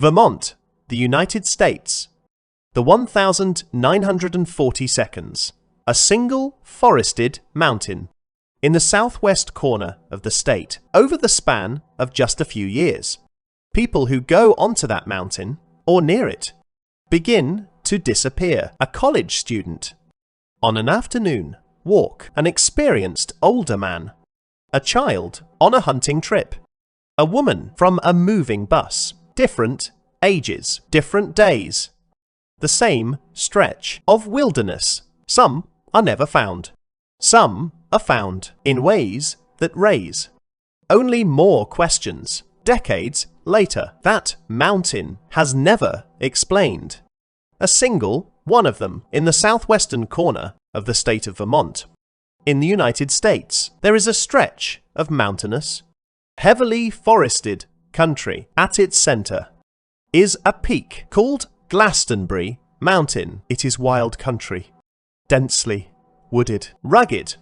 Vermont, the United States. The 1,940 seconds. A single forested mountain in the southwest corner of the state over the span of just a few years. People who go onto that mountain or near it begin to disappear. A college student on an afternoon walk, an experienced older man, a child on a hunting trip, a woman from a moving bus, different ages, different days, the same stretch of wilderness. Some are never found. Some are found in ways that raise only more questions. Decades later, that mountain has never explained a single one of them. In the southwestern corner of the state of Vermont, in the United States, there is a stretch of mountainous, heavily forested country. At its center is a peak called Glastonbury Mountain. It is wild country, densely wooded, rugged.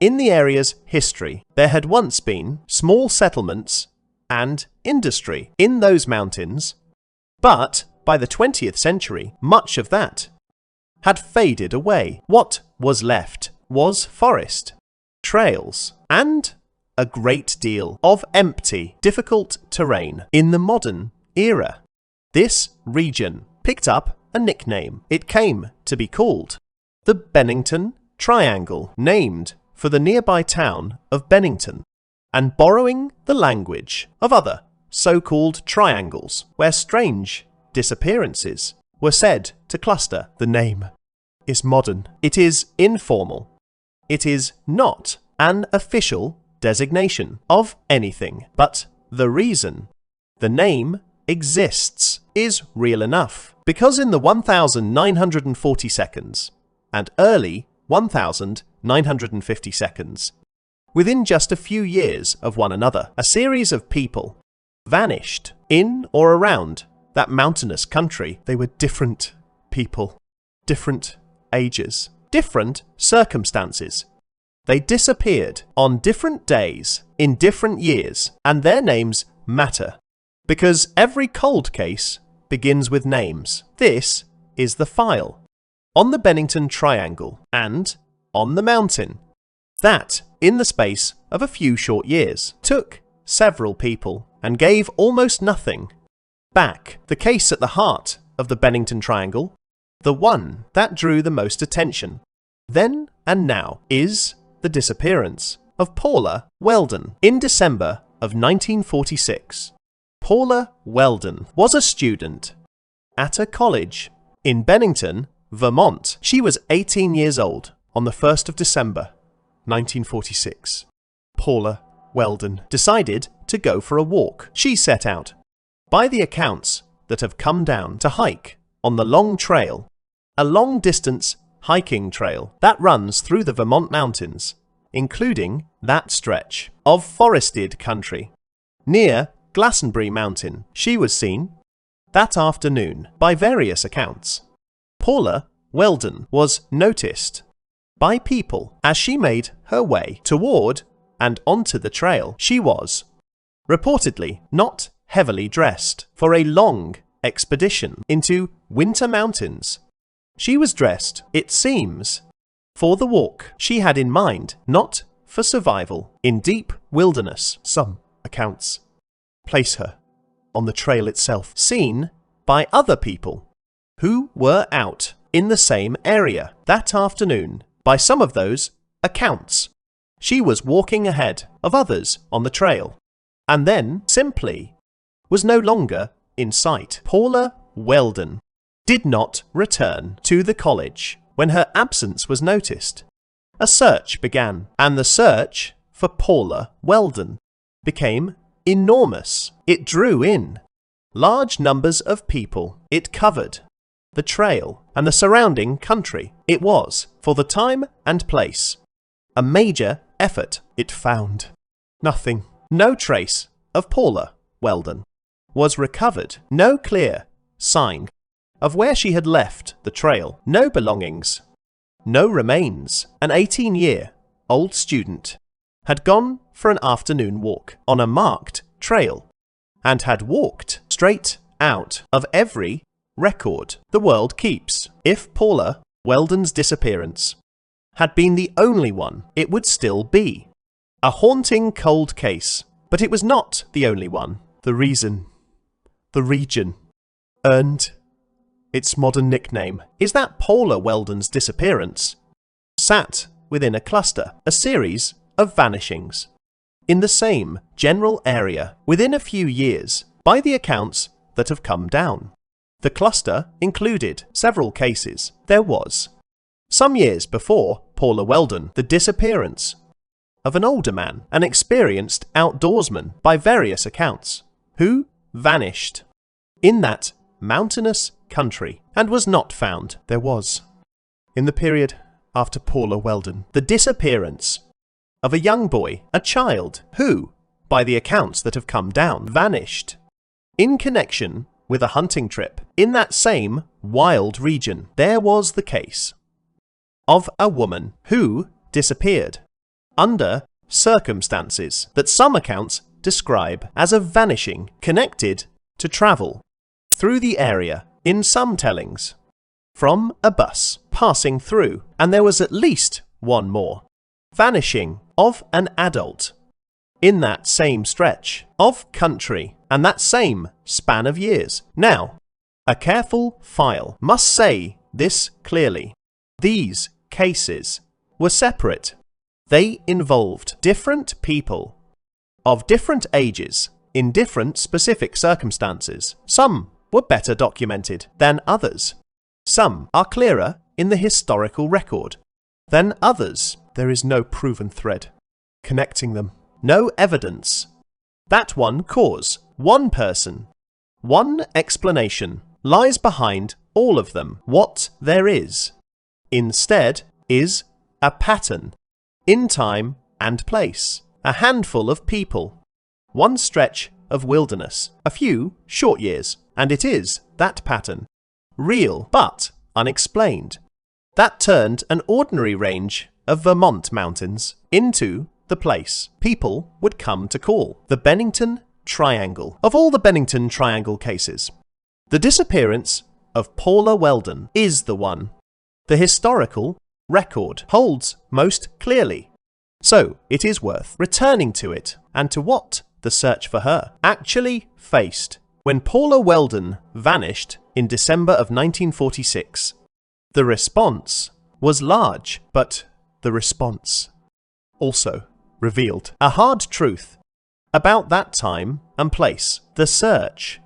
In the area's history, there had once been small settlements and industry in those mountains, but by the 20th century, much of that had faded away. What was left was forest, trails, and a great deal of empty, difficult terrain. In the modern era, this region picked up a nickname. It came to be called the Bennington Triangle, named for the nearby town of Bennington, and borrowing the language of other so-called triangles where strange disappearances were said to cluster. The name is modern. It is informal. It is not an official designation of anything, but the reason the name exists is real enough, because in the 1,940 seconds and early 1,950 seconds, within just a few years of one another, a series of people vanished in or around that mountainous country. They were different people, different ages, different circumstances. They disappeared on different days in different years, and their names matter, because every cold case begins with names. This is the file on the Bennington Triangle and on the mountain that, in the space of a few short years, took several people and gave almost nothing back. The case at the heart of the Bennington Triangle, the one that drew the most attention then and now, is the disappearance of Paula Welden in December of 1946. Paula Welden was a student at a college in Bennington, Vermont. She was 18 years old on the 1st of December, 1946. Paula Welden decided to go for a walk. She set out, by the accounts that have come down, to hike on the long trail, a long-distance hiking trail that runs through the Vermont mountains, including that stretch of forested country near Glastonbury Mountain. She was seen that afternoon by various accounts. Paula Welden was noticed by people as she made her way toward and onto the trail. She was reportedly not heavily dressed for a long expedition into winter mountains. She was dressed, it seems, for the walk she had in mind, not for survival in deep wilderness. Some accounts place her on the trail itself, seen by other people who were out in the same area that afternoon. By some of those accounts, she was walking ahead of others on the trail, and then simply was no longer in sight. Paula Welden did not return to the college when her absence was noticed. A search began, and the search for Paula Welden became enormous. It drew in large numbers of people. It covered the trail and the surrounding country. It was, for the time and place, a major effort. It found nothing. No trace of Paula Welden was recovered. No clear sign of where she had left the trail. No belongings. No remains. An 18-year-old student had gone for an afternoon walk on a marked trail and had walked straight out of every record the world keeps. If Paula Welden's disappearance had been the only one, it would still be a haunting cold case. But it was not the only one. The region earned its modern nickname is that Paula Welden's disappearance sat within a cluster, a series of vanishings, in the same general area within a few years, by the accounts that have come down. The cluster included several cases. There was, some years before Paula Welden, the disappearance of an older man, an experienced outdoorsman by various accounts, who vanished in that mountainous country and was not found. There was, in the period after Paula Welden, the disappearance of a young boy, a child, who, by the accounts that have come down, vanished in connection with a hunting trip in that same wild region. There was the case of a woman who disappeared under circumstances that some accounts describe as a vanishing connected to travel through the area, in some tellings, from a bus passing through, and there was at least one more vanishing of an adult in that same stretch of country and that same span of years. Now, a careful file must say this clearly. These cases were separate. They involved different people of different ages in different specific circumstances. Some were better documented than others. Some are clearer in the historical record than others. There is no proven thread connecting them, no evidence that one cause, one person, one explanation lies behind all of them. What there is, instead, is a pattern in time and place, a handful of people, one stretch of wilderness, a few short years, and it is that pattern, real but unexplained, that turned an ordinary range of Vermont mountains into the place people would come to call the Bennington Triangle. Of all the Bennington Triangle cases, the disappearance of Paula Welden is the one the historical record holds most clearly. So it is worth returning to it and to what the search for her actually faced. When Paula Welden vanished in December of 1946, the response was large, but the response also revealed a hard truth about that time and place. The search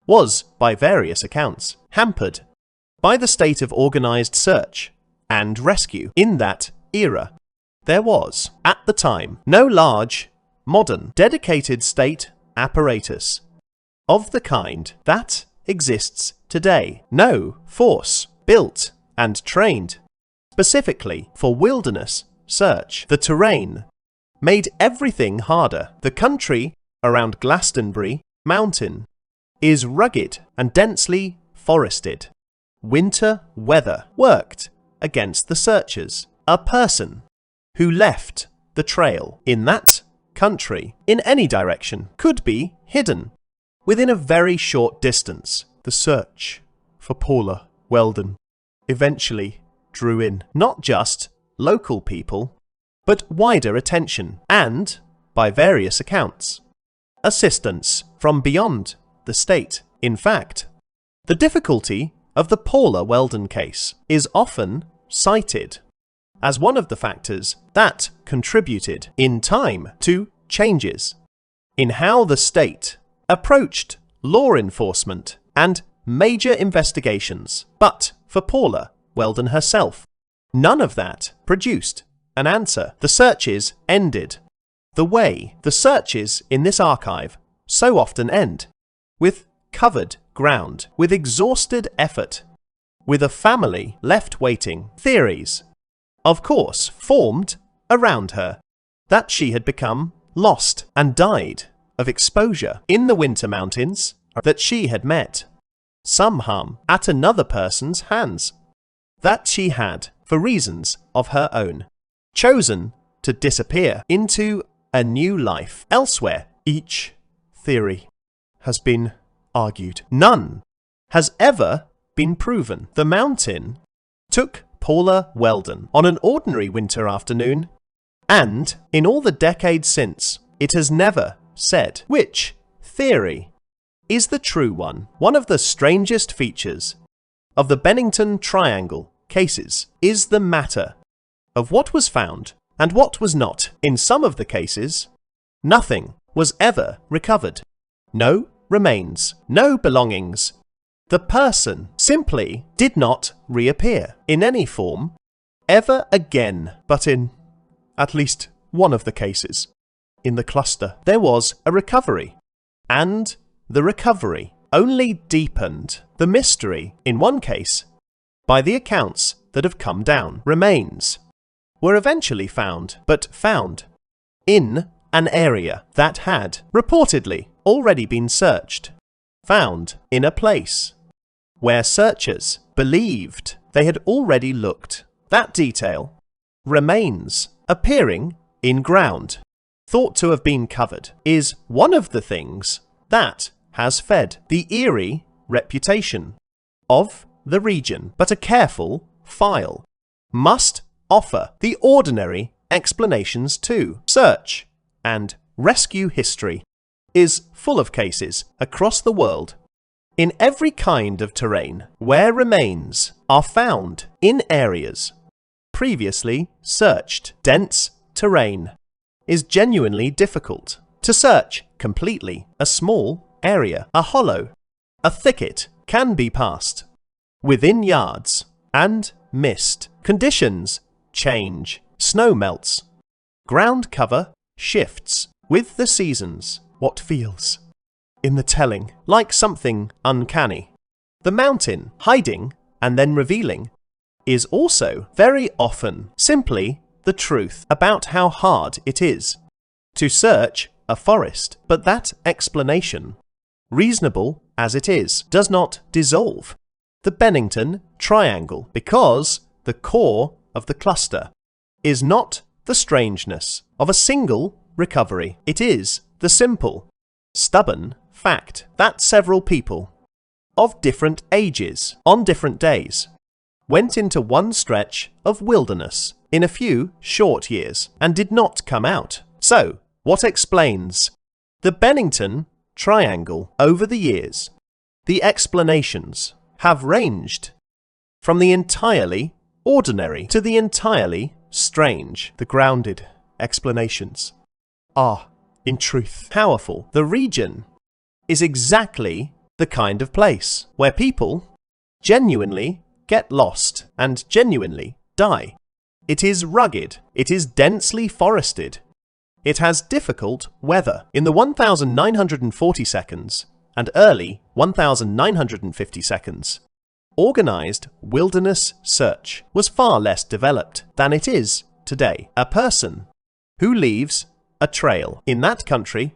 was, by various accounts, hampered by the state of organized search and rescue in that era. There was, at the time, no large, modern, dedicated state apparatus of the kind that exists today. No force built and trained specifically for wilderness search. The terrain made everything harder. The country around Glastonbury Mountain is rugged and densely forested. Winter weather worked against the searchers. A person who left the trail in that country in any direction could be hidden within a very short distance. The search for Paula Welden eventually drew in not just local people, but wider attention and, by various accounts, assistance from beyond the state. In fact, the difficulty of the Paula Welden case is often cited as one of the factors that contributed in time to changes in how the state approached law enforcement and major investigations. But for Paula Welden herself, none of that produced an answer. The searches ended the way the searches in this archive so often end, with covered ground, with exhausted effort, with a family left waiting. Theories, of course, formed around her that she had become lost and died of exposure in the winter mountains, that she had met some harm at another person's hands, that she had, for reasons of her own, chosen to disappear into a new life elsewhere. Each theory has been argued. None has ever been proven. The mountain took Paula Welden on an ordinary winter afternoon, and in all the decades since, it has never said which theory is the true one. One of the strangest features of the Bennington Triangle cases is the matter of what was found and what was not. In some of the cases, nothing was ever recovered. No remains, no belongings. The person simply did not reappear in any form ever again. But in at least one of the cases, in the cluster, there was a recovery, and the recovery only deepened the mystery. In one case, by the accounts that have come down, remains were eventually found, but found in an area that had reportedly already been searched, found in a place where searchers believed they had already looked. That detail remains appearing in ground, thought to have been covered, is one of the things that has fed the eerie reputation of the region. But a careful file must offer the ordinary explanations too. Search and rescue history is full of cases across the world, in every kind of terrain, where remains are found in areas previously searched. Dense terrain is genuinely difficult to search completely. A small area, a hollow, a thicket can be passed within yards and missed. Conditions change. Snow melts. Ground cover shifts with the seasons. What feels in the telling like something uncanny. The mountain hiding and then revealing is also very often simply the truth about how hard it is to search a forest. But that explanation, reasonable as it is, does not dissolve the Bennington Triangle, because the core of the cluster is not the strangeness of a single recovery. It is the simple, stubborn fact that several people of different ages on different days went into one stretch of wilderness in a few short years and did not come out. So, what explains the Bennington Triangle over the years? The explanations have ranged from the entirely ordinary to the entirely strange. The grounded explanations are, in truth, powerful. The region is exactly the kind of place where people genuinely get lost and genuinely die. It is rugged. It is densely forested. It has difficult weather. In the 1940 seconds and early 1950 seconds, organized wilderness search was far less developed than it is today. A person who leaves a trail in that country,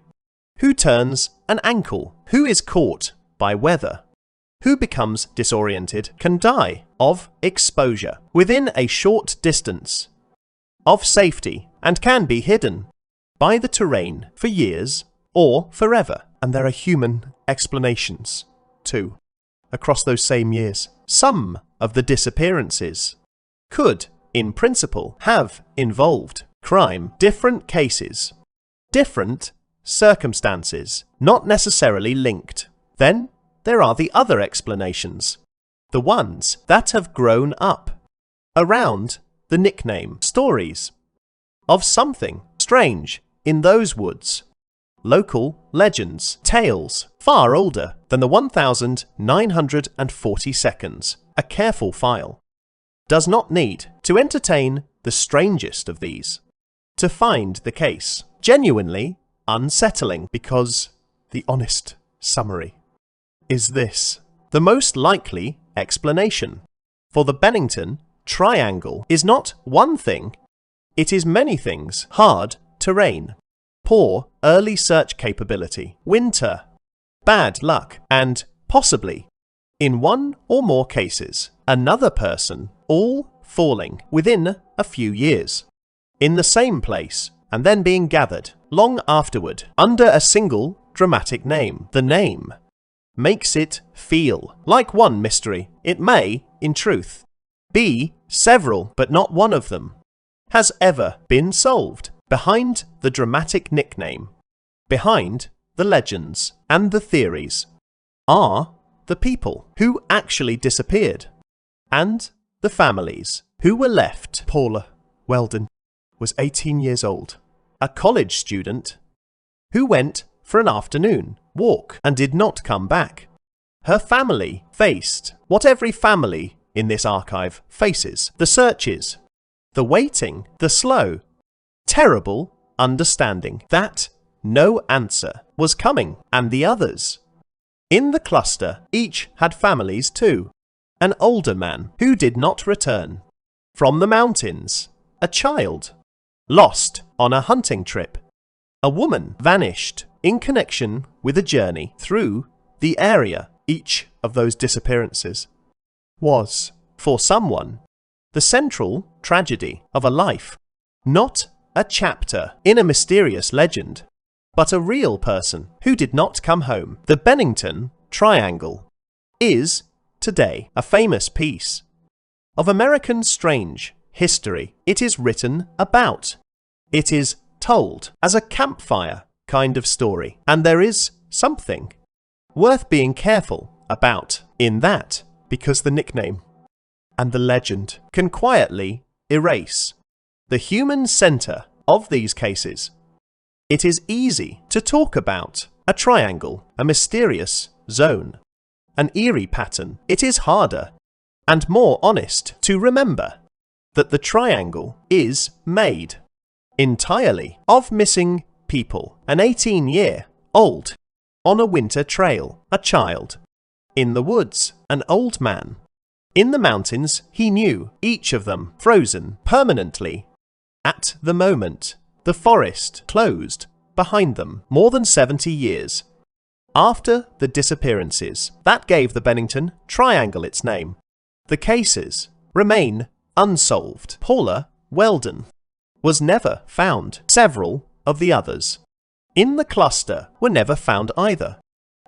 who turns an ankle, who is caught by weather, who becomes disoriented, can die of exposure within a short distance of safety and can be hidden by the terrain for years or forever. And there are human explanations too across those same years. Some of the disappearances could, in principle, have involved crime. Different cases, different circumstances, not necessarily linked. Then there are the other explanations, the ones that have grown up around the nickname stories of something strange in those woods. Local legends, tales far older than the 1940 seconds. A careful file does not need to entertain the strangest of these to find the case genuinely unsettling, because the honest summary is this: the most likely explanation for the Bennington Triangle is not one thing, it is many things. Hard terrain, poor early search capability, winter, bad luck, and possibly, in one or more cases, another person, all falling within a few years, in the same place, and then being gathered long afterward under a single dramatic name. The name makes it feel like one mystery. It may, in truth, be several, but not one of them has ever been solved. Behind the dramatic nickname, behind the legends and the theories, are the people who actually disappeared and the families who were left. Paula Welden was 18 years old, a college student who went for an afternoon walk and did not come back. Her family faced what every family in this archive faces: the searches, the waiting, the slow, terrible understanding that no answer was coming, and the others in the cluster each had families too. An older man who did not return from the mountains, a child lost on a hunting trip, a woman vanished in connection with a journey through the area. Each of those disappearances was, for someone, the central tragedy of a life, not a chapter in a mysterious legend, but a real person who did not come home. The Bennington Triangle is, today, a famous piece of American strange history. It is written about. It is told as a campfire kind of story, and there is something worth being careful about in that, because the nickname and the legend can quietly erase the human center of these cases. It is easy to talk about a triangle, a mysterious zone, an eerie pattern. It is harder and more honest to remember that the triangle is made entirely of missing people. An 18-year-old on a winter trail, a child in the woods, an old man in the mountains. He knew each of them frozen permanently at the moment the forest closed behind them. More than 70 years after the disappearances that gave the Bennington Triangle its name, the cases remain unsolved. Paula Welden was never found. Several of the others in the cluster were never found either,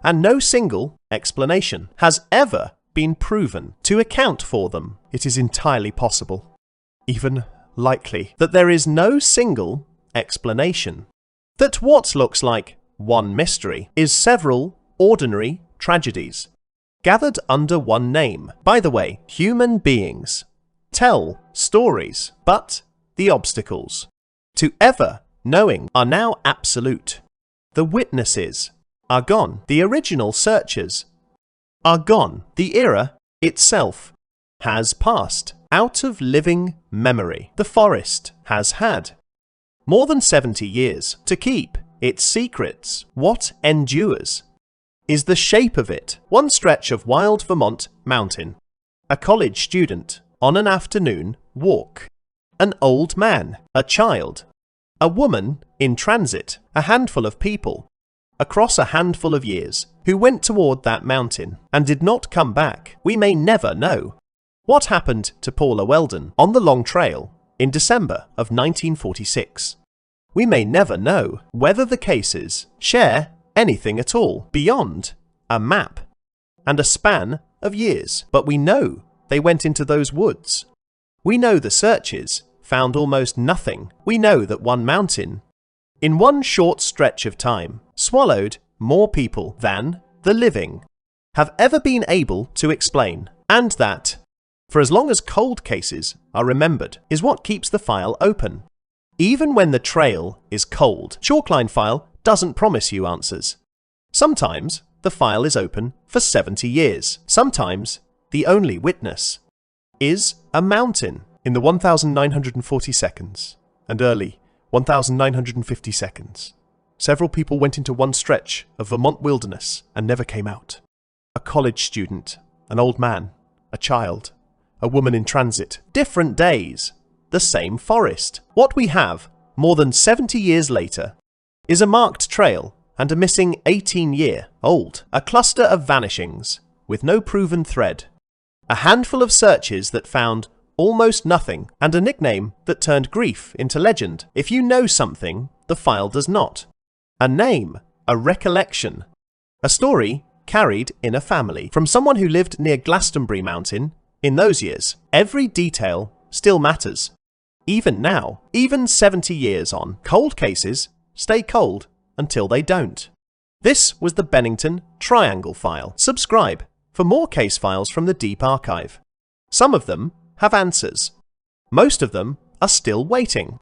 and no single explanation has ever been proven to account for them. It is entirely possible, even likely, that there is no single explanation, that what looks like one mystery is several ordinary tragedies gathered under one name. By the way, human beings tell stories, but the obstacles to ever knowing are now absolute. The witnesses are gone. The original searchers are gone. The era itself has passed out of living memory. The forest has had more than 70 years to keep its secrets. What endures is the shape of it. One stretch of wild Vermont mountain, a college student on an afternoon walk, an old man, a child, a woman in transit, a handful of people across a handful of years who went toward that mountain and did not come back. We may never know what happened to Paula Welden on the long trail in December of 1946. We may never know whether the cases share anything at all beyond a map and a span of years, but we know they went into those woods. We know the searches found almost nothing. We know that one mountain, in one short stretch of time, swallowed more people than the living have ever been able to explain, and that, for as long as cold cases are remembered, is what keeps the file open. Even when the trail is cold, Chalkline file doesn't promise you answers. Sometimes the file is open for 70 years. Sometimes the only witness is a mountain. In the 1940 seconds and early 1950 seconds, several people went into one stretch of Vermont wilderness and never came out. A college student, an old man, a child, a woman in transit. Different days, the same forest. What we have, more than 70 years later, is a marked trail and a missing 18-year-old. A cluster of vanishings with no proven thread. A handful of searches that found almost nothing, and a nickname that turned grief into legend. If you know something, the file does not. A name, a recollection. A story carried in a family from someone who lived near Glastonbury Mountain in those years. Every detail still matters. Even now, even 70 years on, cold cases stay cold until they don't. This was the Bennington Triangle File. Subscribe for more case files from the Deep Archive. Some of them have answers. Most of them are still waiting.